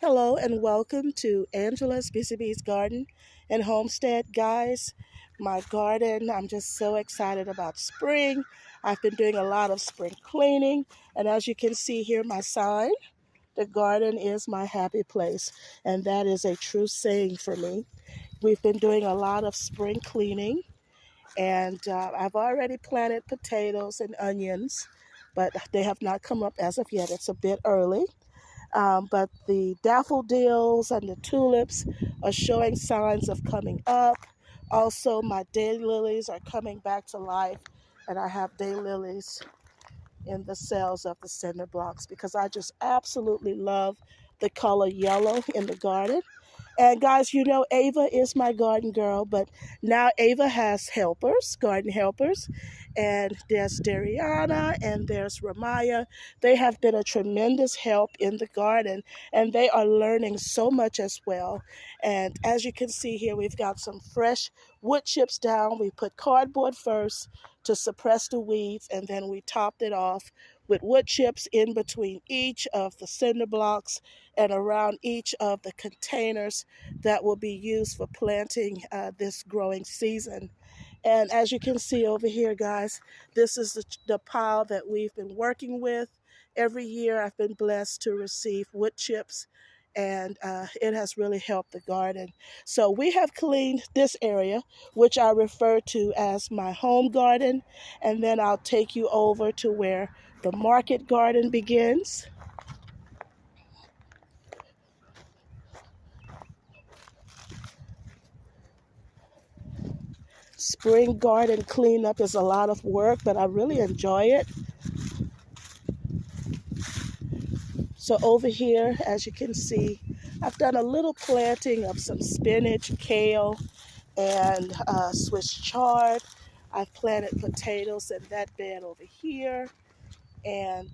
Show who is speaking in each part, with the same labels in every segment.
Speaker 1: Hello and welcome to Angela's Busy Bees Garden and Homestead. Guys, my garden, I'm just so excited about spring. I've been doing a lot of spring cleaning, and as you can see here, my sign, the garden is my happy place, and that is a true saying for me. We've been doing a lot of spring cleaning, and I've already planted potatoes and onions, but they have not come up as of yet. It's a bit early. But the daffodils and the tulips are showing signs of coming up. Also, my daylilies are coming back to life, and I have daylilies in the cells of the cinder blocks because I just absolutely love the color yellow in the garden. And guys, you know, Ava is my garden girl, but now Ava has helpers, garden helpers. And there's Dariana and there's Ramaya. They have been a tremendous help in the garden, and they are learning so much as well. And as you can see here, we've got some fresh wood chips down. We put cardboard first to suppress the weeds, and then we topped it off with wood chips in between each of the cinder blocks and around each of the containers that will be used for planting this growing season. And as you can see over here, guys, this is the pile that we've been working with. Every year I've been blessed to receive wood chips, and it has really helped the garden. So we have cleaned this area, which I refer to as my home garden, and then I'll take you over to where the market garden begins. Spring garden cleanup is a lot of work, but I really enjoy it. So over here, as you can see, I've done a little planting of some spinach, kale, and Swiss chard. I've planted potatoes in that bed over here, and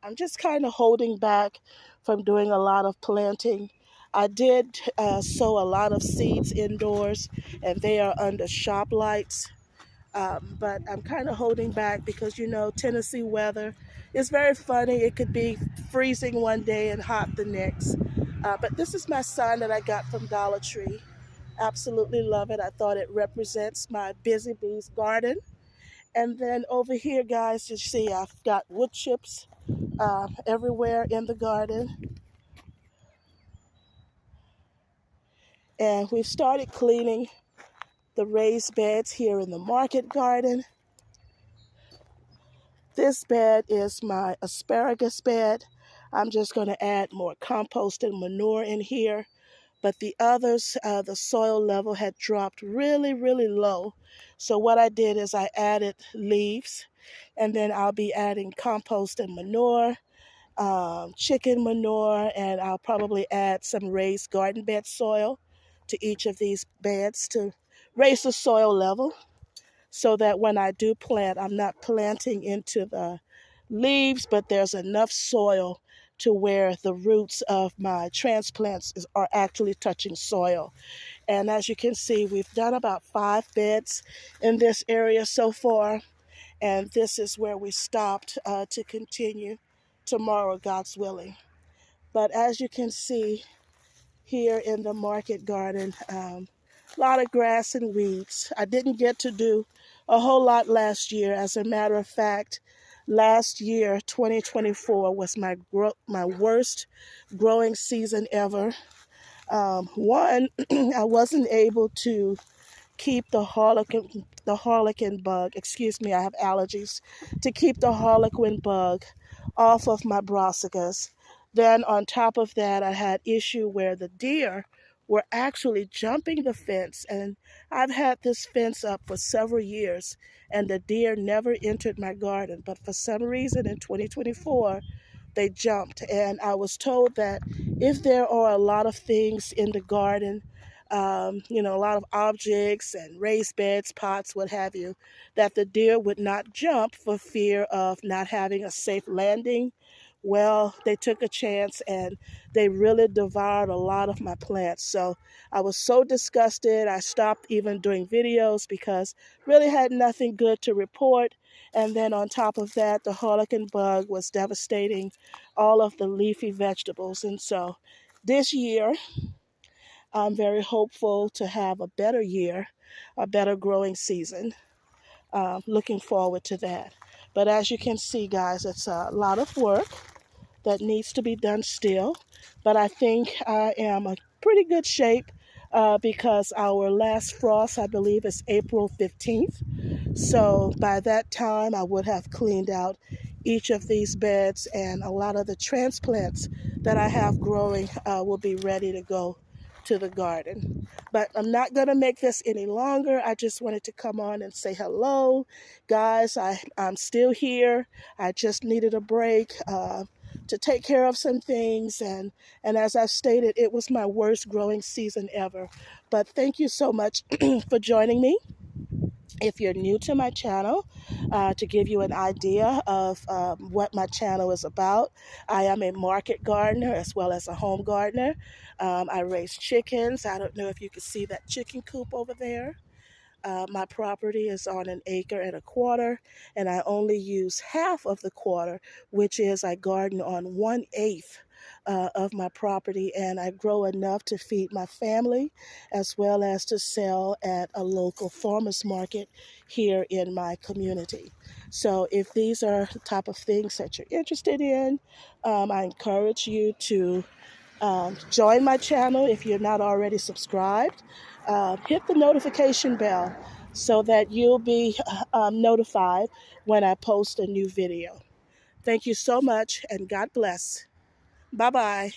Speaker 1: I'm just kind of holding back from doing a lot of planting. I did sow a lot of seeds indoors, and they are under shop lights. But I'm kind of holding back because you know Tennessee weather is very funny. It could be freezing one day and hot the next. But this is my sign that I got from Dollar Tree. Absolutely love it. I thought it represents my busy bees garden. And then over here, guys, you see I've got wood chips everywhere in the garden. And we've started cleaning the raised beds here in the market garden. This bed is my asparagus bed. I'm just going to add more compost and manure in here. But the others, the soil level had dropped really, really low. So what I did is I added leaves, and then I'll be adding compost and manure, chicken manure, and I'll probably add some raised garden bed soil to each of these beds to raise the soil level so that when I do plant, I'm not planting into the leaves, but there's enough soil to where the roots of my transplants are actually touching soil. And as you can see, we've done about 5 beds in this area so far, and this is where we stopped to continue tomorrow, God's willing. But as you can see here in the market garden, a lot of grass and weeds. I didn't get to do a whole lot last year. As a matter of fact, last year, 2024, was my worst growing season ever. One, I wasn't able to keep the harlequin bug. Excuse me, I have allergies. To keep the harlequin bug off of my brassicas. Then on top of that, I had issue where the deer were actually jumping the fence, and I've had this fence up for several years, and the deer never entered my garden. But for some reason in 2024, they jumped, and I was told that if there are a lot of things in the garden, a lot of objects and raised beds, pots, what have you, that the deer would not jump for fear of not having a safe landing Well, they took a chance and they really devoured a lot of my plants. So I was so disgusted. I stopped even doing videos because really had nothing good to report. And then on top of that, the harlequin bug was devastating all of the leafy vegetables. And so this year, I'm very hopeful to have a better year, a better growing season. Looking forward to that. But as you can see, guys, it's a lot of work that needs to be done still. But I think I am a pretty good shape because our last frost, I believe, is April 15th. So by that time, I would have cleaned out each of these beds, and a lot of the transplants that I have growing will be ready to go to the garden. But I'm not going to make this any longer. I just wanted to come on and say hello. Guys, I'm still here. I just needed a break to take care of some things. And as I've stated, it was my worst growing season ever. But thank you so much for joining me. If you're new to my channel, to give you an idea of what my channel is about, I am a market gardener as well as a home gardener. I raise chickens. I don't know if you can see that chicken coop over there. My property is on 1.25 acres, and I only use half of the quarter, which is I garden on 1/8 of my property, and I grow enough to feed my family as well as to sell at a local farmers market here in my community. So if these are the type of things that you're interested in, I encourage you to join my channel if you're not already subscribed. Hit the notification bell so that you'll be notified when I post a new video. Thank you so much, and God bless. Bye bye.